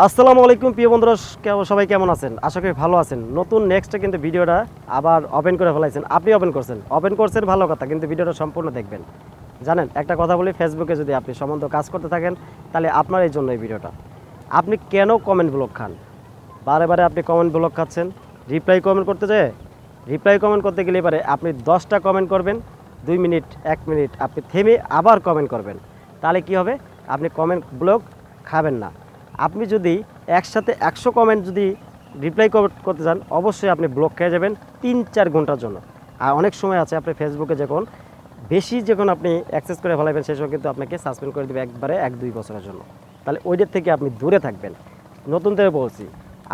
আসসালামু আলাইকুম প্রিয় বন্ধুরা, সবাই কেমন আছেন? আশা করি ভালো আছেন। নতুন নেক্সটে কিন্তু ভিডিওটা আবার ওপেন করে ফেলাইছেন। আপনি ওপেন করছেন ভালো কথা, কিন্তু ভিডিওটা সম্পূর্ণ দেখবেন। জানেন একটা কথা বলি, ফেসবুকে যদি আপনি সম্বন্ধ কাজ করতে থাকেন তাহলে আপনার এই জন্য এই ভিডিওটা। আপনি কেন কমেন্ট ব্লক খান? বারে বারে আপনি কমেন্ট ব্লক খাচ্ছেন। রিপ্লাই কমেন্ট করতে গেলে পারে আপনি 10টা কমেন্ট করবেন, 2 মিনিট 1 মিনিট আপনি থেমে আবার কমেন্ট করবেন। তাহলে কি হবে? আপনি কমেন্ট ব্লক খাবেন না। আপনি যদি একসাথে 100 কমেন্ট যদি রিপ্লাই করতে চান, অবশ্যই আপনি ব্লক খেয়ে যাবেন 3-4 ঘন্টার জন্য। আর অনেক সময় আছে আপনি ফেসবুকে যখন আপনি অ্যাক্সেস করে ফেলাবেন, সেই সময় কিন্তু আপনাকে সাসপেন্ড করে দেবে একবারে 1-2 বছরের জন্য। তাহলে ওইটার থেকে আপনি দূরে থাকবেন। নতুন থেকে বলছি,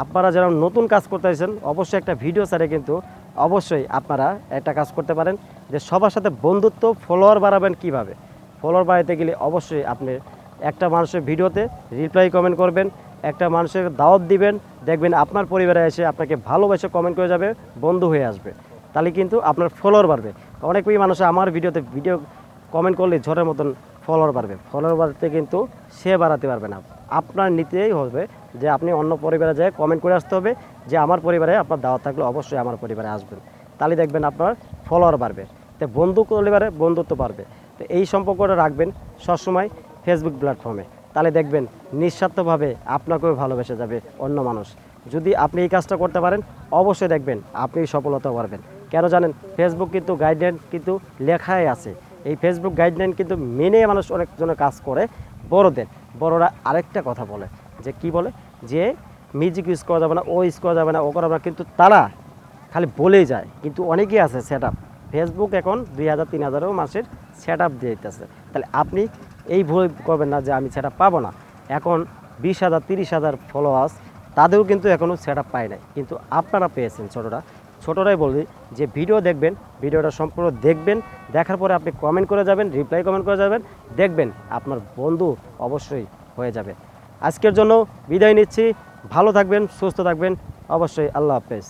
আপনারা যারা নতুন কাজ করতে চাইছেন অবশ্যই একটা ভিডিও ছাড়ে কিন্তু অবশ্যই আপনারা একটা কাজ করতে পারেন, যে সবার সাথে বন্ধুত্ব ফলোয়ার বাড়াবেন কিভাবে। ফলোয়ার বাড়াতে গেলে অবশ্যই আপনি একটা মানুষের ভিডিওতে রিপ্লাই কমেন্ট করবেন, একটা মানুষের দাওয়াত দিবেন, দেখবেন আপনার পরিবারে এসে আপনাকে ভালোবেসে কমেন্ট করে যাবে, বন্ধু হয়ে আসবে। তাহলে কিন্তু আপনার ফলোয়ার বাড়বে। অনেকই মানুষ আমার ভিডিও কমেন্ট করলে ঝড়ের মতন ফলোয়ার বাড়বে। ফলোয়ার বাড়তে কিন্তু সে বাড়াতে পারবে না। আপনার নিতেই হবে যে আপনি অন্য পরিবারে যেয়ে কমেন্ট করে আসতে হবে যে আমার পরিবারে আপনার দাওয়াত থাকলে অবশ্যই আমার পরিবারে আসবেন। তাহলে দেখবেন আপনার ফলোয়ার বাড়বে। তো বন্ধু পরিবারে বন্ধুত্ব বাড়বে। তো এই সম্পর্কটা রাখবেন সবসময় ফেসবুক প্ল্যাটফর্মে। তাহলে দেখবেন নিঃস্বার্থভাবে আপনাকেও ভালোবেসে যাবে অন্য মানুষ। যদি আপনি এই কাজটা করতে পারেন অবশ্যই দেখবেন আপনি সফলতা পারবেন। কেন জানেন? ফেসবুক কিন্তু গাইডলাইন কিন্তু লেখাই আছে। এই ফেসবুক গাইডলাইন কিন্তু মেনে মানুষ অনেকজনের কাজ করে। বড়রা আরেকটা কথা বলে, যে কি বলে, যে মিউজিক ইউজ করা যাবে না, ও ইউজ করা যাবে না, ও করা যাবে না, কিন্তু তারা খালি বলেই যায়। কিন্তু অনেকেই আছে সেট আপ, ফেসবুক এখন 2000-3000 মাসের সেট আপ দিয়ে দিতেছে। তাহলে আপনি এই ভুল করবেন না যে আমি সেট আপ পাবো না। এখন 20,000-30,000 ফলোয়ার্স, তাদেরও কিন্তু এখনও সেট আপ পায় নাই, কিন্তু আপনারা পেয়েছেন। ছোটরাই বলি যে ভিডিও দেখবেন, ভিডিওটা সম্পূর্ণ দেখবেন, দেখার পরে আপনি কমেন্ট করে যাবেন, রিপ্লাই কমেন্ট করে যাবেন, দেখবেন আপনার বন্ধু অবশ্যই হয়ে যাবে। আজকের জন্য বিদায় নিচ্ছি। ভালো থাকবেন, সুস্থ থাকবেন, অবশ্যই। আল্লাহ হাফেজ।